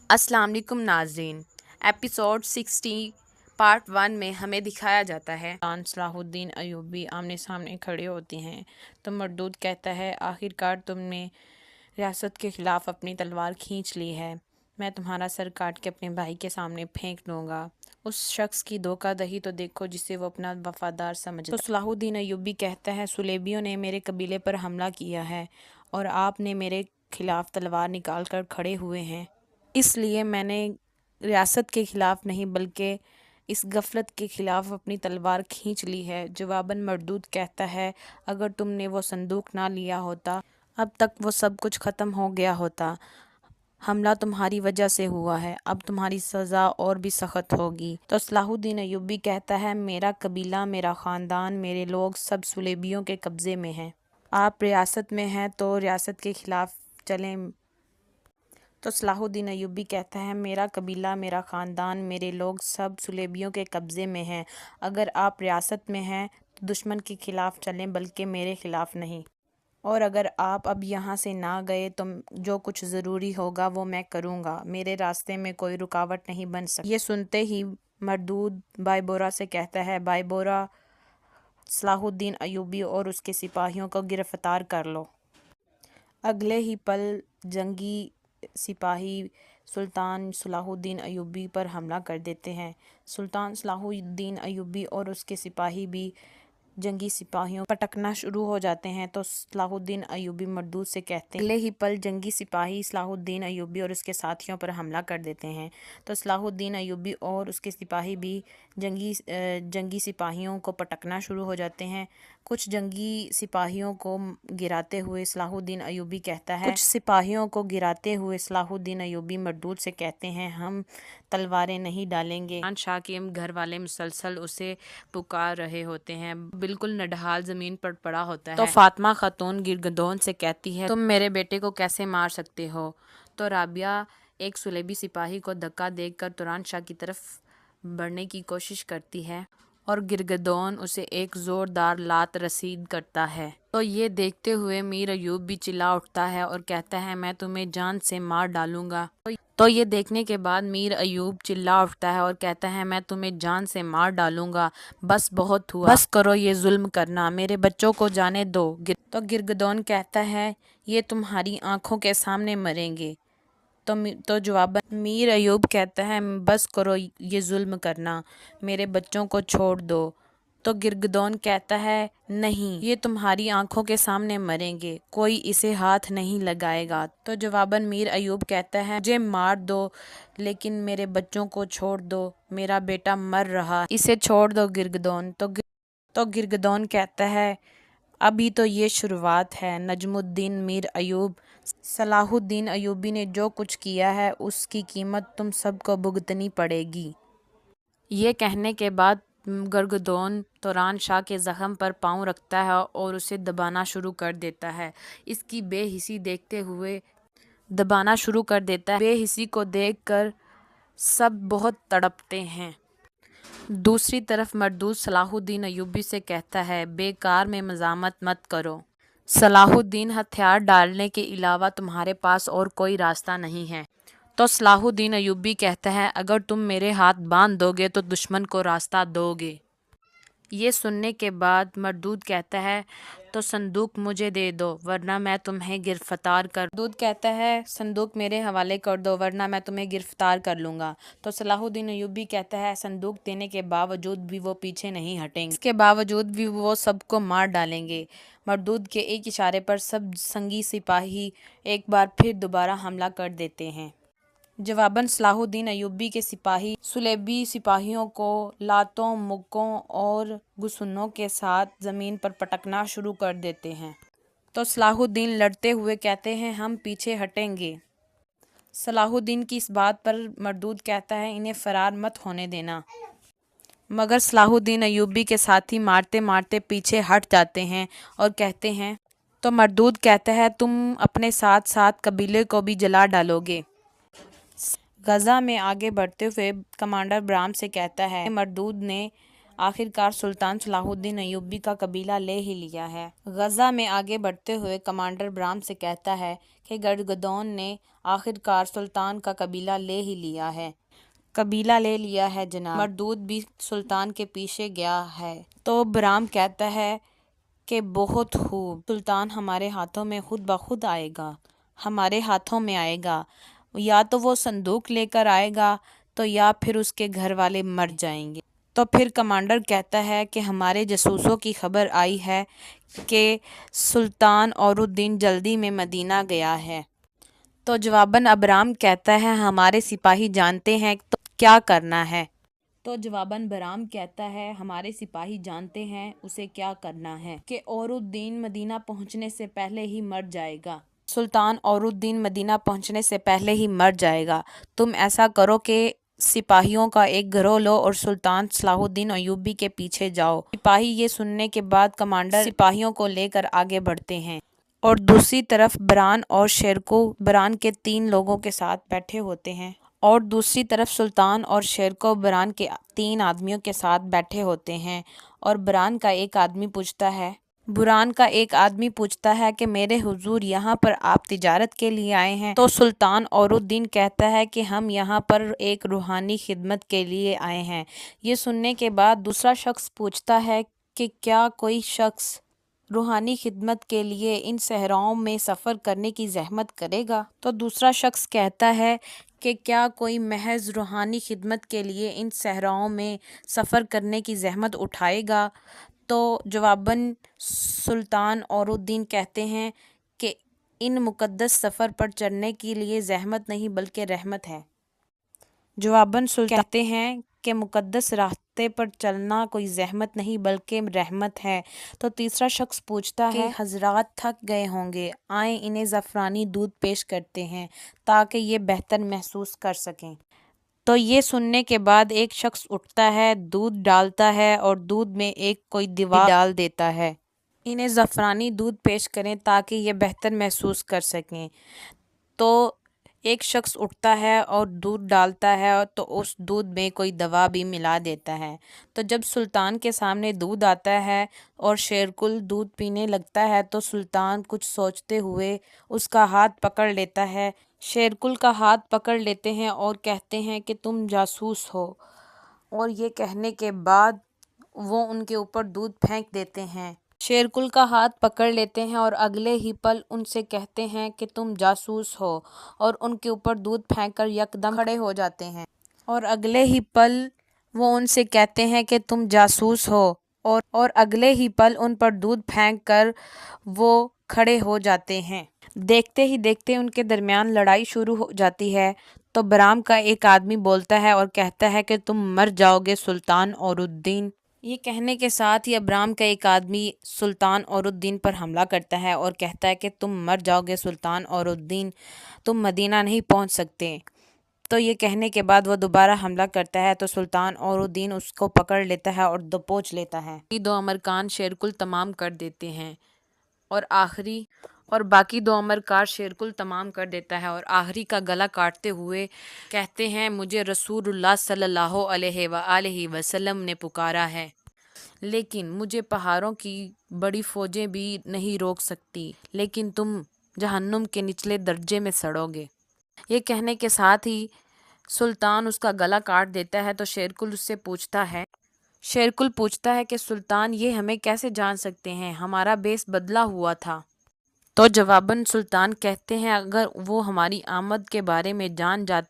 السلام علیکم ناظرین۔ ایپیسوڈ 60 پارٹ 1 میں ہمیں دکھایا جاتا ہے سلطان صلاح الدین ایوبی آمنے سامنے کھڑے ہوتے ہیں تو مردود کہتا ہے آخرکار تم نے ریاست کے خلاف اپنی تلوار کھینچ لی ہے، میں تمہارا سر کاٹ کے اپنے بھائی کے سامنے پھینک دوں گا۔ اس شخص کی دھوکہ دہی تو دیکھو جسے وہ اپنا وفادار سمجھتا۔ تو صلاح الدین ایوبی کہتا ہے صلیبیوں نے میرے قبیلے پر حملہ کیا ہے اور آپ نے میرے خلاف تلوار نکال کر کھڑے ہوئے ہیں، اس لیے میں نے ریاست کے خلاف نہیں بلکہ اس غفلت کے خلاف اپنی تلوار کھینچ لی ہے۔ جواباً مردود کہتا ہے اگر تم نے وہ صندوق نہ لیا ہوتا اب تک وہ سب کچھ ختم ہو گیا ہوتا، حملہ تمہاری وجہ سے ہوا ہے، اب تمہاری سزا اور بھی سخت ہوگی۔ تو صلاح الدین ایوبی کہتا ہے میرا قبیلہ، میرا خاندان، میرے لوگ سب صلیبیوں کے قبضے میں ہیں، آپ ریاست میں ہیں تو ریاست کے خلاف چلیں۔ تو صلاح الدین ایوبی کہتا ہے میرا قبیلہ، میرا خاندان، میرے لوگ سب صلیبیوں کے قبضے میں ہیں، اگر آپ ریاست میں ہیں تو دشمن کے خلاف چلیں بلکہ میرے خلاف نہیں، اور اگر آپ اب یہاں سے نہ گئے تو جو کچھ ضروری ہوگا وہ میں کروں گا، میرے راستے میں کوئی رکاوٹ نہیں بن سکتی۔ یہ سنتے ہی مردود بھائی بورا سے کہتا ہے بھائی بورا، صلاح الدین ایوبی اور اس کے سپاہیوں کو گرفتار کر لو۔ اگلے ہی پل جنگی سپاہی سلطان صلاح الدین ایوبی پر حملہ کر دیتے ہیں۔ سلطان صلاح الدین ایوبی اور اس کے سپاہی بھی جنگی سپاہیوں پٹکنا شروع ہو جاتے ہیں تو صلاح الدین ایوبی مردود سے کہتے ہیں اگلے ہی پل جنگی سپاہی صلاح الدین ایوبی اور اس کے ساتھیوں پر حملہ کر دیتے ہیں تو صلاح الدین ایوبی اور اس کے سپاہی بھی جنگی سپاہیوں کو پٹکنا شروع ہو جاتے ہیں۔ کچھ جنگی سپاہیوں کو گراتے ہوئے صلاح الدین ایوبی کہتا ہے صلاح الدین ایوبی مردود سے کہتے ہیں ہم تلواریں نہیں ڈالیں گے۔ شاہ کے گھر والے مسلسل اسے پکار رہے ہوتے ہیں، بالکل نڈھال زمین پر پڑا ہوتا ہے۔ تو فاطمہ خاتون گرگدون سے کہتی ہے تم میرے بیٹے کو کیسے مار سکتے ہو؟ تو رابعہ ایک صلیبی سپاہی کو دھکا دے کر توران شاہ کی طرف بڑھنے کی کوشش کرتی ہے اور گرگدون اسے ایک زوردار لات رسید کرتا ہے۔ تو یہ دیکھتے ہوئے میر ایوب بھی چلا اٹھتا ہے اور کہتا ہے میں تمہیں جان سے مار ڈالوں گا۔ تو یہ دیکھنے کے بعد میر ایوب چلا اٹھتا ہے اور کہتا ہے میں تمہیں جان سے مار ڈالوں گا، بس بہت ہوا، بس کرو یہ ظلم کرنا، میرے بچوں کو جانے دو۔ تو گرگدون کہتا ہے یہ تمہاری آنکھوں کے سامنے مریں گے۔ تو جواباً میر ایوب کہتا ہے بس کرو یہ ظلم کرنا، میرے بچوں کو چھوڑ دو۔ تو گرگدون کہتا ہے نہیں، یہ تمہاری آنکھوں کے سامنے مریں گے، کوئی اسے ہاتھ نہیں لگائے گا۔ تو جواباً میر ایوب کہتا ہے مجھے مار دو لیکن میرے بچوں کو چھوڑ دو، میرا بیٹا مر رہا، اسے چھوڑ دو گرگدون۔ تو گرگدون کہتا ہے ابھی تو یہ شروعات ہے نجم الدین میر ایوب، صلاح الدین ایوبی نے جو کچھ کیا ہے اس کی قیمت تم سب کو بھگتنی پڑے گی۔ یہ کہنے کے بعد گرگدون توران شاہ کے زخم پر پاؤں رکھتا ہے اور اسے دبانا شروع کر دیتا ہے، اس کی بے حسی دیکھتے ہوئے دبانا شروع کر دیتا ہے۔ بے حسی کو دیکھ کر سب بہت تڑپتے ہیں۔ دوسری طرف مردود صلاح الدین ایوبی سے کہتا ہے بیکار میں مزاحمت مت کرو، صلاح الدین ہتھیار ڈالنے کے علاوہ تمہارے پاس اور کوئی راستہ نہیں ہے۔ تو صلاح الدین ایوبی کہتا ہے اگر تم میرے ہاتھ باندھ دو گے تو دشمن کو راستہ دو گے۔ یہ سننے کے بعد مردود کہتا ہے تو صندوق مجھے دے دو ورنہ میں تمہیں گرفتار کر مردود کہتا ہے صندوق میرے حوالے کر دو ورنہ میں تمہیں گرفتار کر لوں گا۔ تو صلاح الدین ایوبی کہتا ہے صندوق دینے کے باوجود بھی وہ پیچھے نہیں ہٹیں گے، اس کے باوجود بھی وہ سب کو مار ڈالیں گے۔ مردود کے ایک اشارے پر سب جنگی سپاہی ایک بار پھر دوبارہ حملہ کر دیتے ہیں۔ جواباً صلاح الدین ایوبی کے سپاہی صلیبی سپاہیوں کو لاتوں، مکوں اور گسنوں کے ساتھ زمین پر پٹکنا شروع کر دیتے ہیں۔ تو صلاح الدین لڑتے ہوئے کہتے ہیں ہم پیچھے ہٹیں گے۔ صلاح الدین کی اس بات پر مردود کہتا ہے انہیں فرار مت ہونے دینا، مگر صلاح الدین ایوبی کے ساتھی مارتے مارتے پیچھے ہٹ جاتے ہیں اور کہتے ہیں تو مردود کہتا ہے تم اپنے ساتھ ساتھ قبیلے کو بھی جلا ڈالو گے۔ غزہ میں آگے بڑھتے ہوئے کمانڈر برام سے کہتا ہے مردود نے آخرکار سلطان صلاح الدین ایوبی کا قبیلہ لے ہی لیا ہے۔ غزہ میں آگے بڑھتے ہوئے کمانڈر برام سے کہتا ہے کہ گڈگدون نے آخرکار سلطان کا قبیلہ لے ہی لیا ہے۔ قبیلہ لے لیا ہے جناب۔ مردود بھی سلطان کے پیچھے گیا ہے۔ تو برام کہتا ہے کہ بہت خوب، سلطان ہمارے ہاتھوں میں خود بخود آئے گا، ہمارے ہاتھوں میں آئے گا، یا تو وہ صندوق لے کر آئے گا تو یا پھر اس کے گھر والے مر جائیں گے۔ تو پھر کمانڈر کہتا ہے کہ ہمارے جاسوسوں کی خبر آئی ہے کہ سلطان اور الدین جلدی میں مدینہ گیا ہے۔ تو جواباً برام کہتا ہے ہمارے سپاہی جانتے ہیں تو کیا کرنا ہے۔ تو جواباً برام کہتا ہے ہمارے سپاہی جانتے ہیں اسے کیا کرنا ہے کہ اور الدین مدینہ پہنچنے سے پہلے ہی مر جائے گا۔ سلطان اور الدین مدینہ پہنچنے سے پہلے ہی مر جائے گا۔ تم ایسا کرو کہ سپاہیوں کا ایک گروہ لو اور سلطان صلاح الدین ایوبی کے پیچھے جاؤ۔ سپاہی یہ سننے کے بعد کمانڈر سپاہیوں کو لے کر آگے بڑھتے ہیں اور دوسری طرف بران اور شیرکو بران کے 3 لوگوں کے ساتھ بیٹھے ہوتے ہیں اور دوسری طرف سلطان اور شیرکو بران کے 3 آدمیوں کے ساتھ بیٹھے ہوتے ہیں اور بران کا ایک آدمی پوچھتا ہے کہ میرے حضور یہاں پر آپ تجارت کے لیے آئے ہیں؟ تو سلطان اور الدین کہتا ہے کہ ہم یہاں پر ایک روحانی خدمت کے لیے آئے ہیں۔ یہ سننے کے بعد دوسرا شخص پوچھتا ہے کہ کیا کوئی شخص روحانی خدمت کے لیے ان صحراؤں میں سفر کرنے کی زحمت کرے گا؟ تو دوسرا شخص کہتا ہے کہ کیا کوئی محض روحانی خدمت کے لیے ان صحراؤں میں سفر کرنے کی زحمت اٹھائے گا؟ تو جواباً سلطان اور الدین کہتے ہیں کہ ان مقدس سفر پر چڑھنے کے لیے زحمت نہیں بلکہ رحمت ہے۔ جواباً سلطان کہتے ہیں کہ مقدس راستے پر چلنا کوئی زحمت نہیں بلکہ رحمت ہے۔ تو تیسرا شخص پوچھتا ہے کہ حضرات تھک گئے ہوں گے، آئیں انہیں زعفرانی دودھ پیش کرتے ہیں تاکہ یہ بہتر محسوس کر سکیں۔ تو یہ سننے کے بعد ایک شخص اٹھتا ہے، دودھ ڈالتا ہے اور دودھ میں ایک کوئی دوا ڈال دیتا ہے۔ انہیں زعفرانی دودھ پیش کریں تاکہ یہ بہتر محسوس کر سکیں۔ تو ایک شخص اٹھتا ہے اور دودھ ڈالتا ہے تو اس دودھ میں کوئی دوا بھی ملا دیتا ہے۔ تو جب سلطان کے سامنے دودھ آتا ہے اور شیرکل دودھ پینے لگتا ہے تو سلطان کچھ سوچتے ہوئے اس کا ہاتھ پکڑ لیتا ہے۔ شیرکل کا ہاتھ پکڑ لیتے ہیں اور کہتے ہیں کہ تم جاسوس ہو، اور یہ کہنے کے بعد وہ ان کے اوپر دودھ پھینک دیتے ہیں۔ شیرکل کا ہاتھ پکڑ لیتے ہیں اور اگلے ہی پل ان سے کہتے ہیں کہ تم جاسوس ہو، اور ان کے اوپر دودھ پھینک کر یکدم کھڑے ہو جاتے ہیں۔ اور اگلے ہی پل وہ ان سے کہتے ہیں کہ تم جاسوس ہو، اور اگلے ہی پل ان پر دودھ پھینک کر وہ کھڑے ہو جاتے ہیں۔ دیکھتے ہی دیکھتے ان کے درمیان لڑائی شروع ہو جاتی ہے۔ تو برام کا ایک آدمی بولتا ہے اور کہتا ہے کہ تم مر جاؤ گے سلطان اور الدین۔ یہ کہنے کے ساتھ ہی برام کا ایک آدمی سلطان اور الدین پر حملہ کرتا ہے اور کہتا ہے کہ تم مر جاؤ گے سلطان اور الدین، تم مدینہ نہیں پہنچ سکتے۔ تو یہ کہنے کے بعد وہ دوبارہ حملہ کرتا ہے تو سلطان اور الدین اس کو پکڑ لیتا ہے اور دبوچ لیتا ہے۔ یہ 2 امرکان شیرکل تمام کر دیتے ہیں اور باقی 2 امرکار شیرکل تمام کر دیتا ہے اور آخری کا گلا کاٹتے ہوئے کہتے ہیں مجھے رسول اللہ صلی اللہ علیہ وآلہ وسلم نے پکارا ہے، لیکن مجھے پہاڑوں کی بڑی فوجیں بھی نہیں روک سکتی، لیکن تم جہنم کے نچلے درجے میں سڑو گے۔ یہ کہنے کے ساتھ ہی سلطان اس کا گلا کاٹ دیتا ہے۔ تو شیرکل پوچھتا ہے کہ سلطان یہ ہمیں کیسے جان سکتے ہیں؟ ہمارا بیس بدلا ہوا تھا۔ تو جواباً سلطان کہتے ہیں اگر وہ ہماری آمد کے بارے میں جان جاتے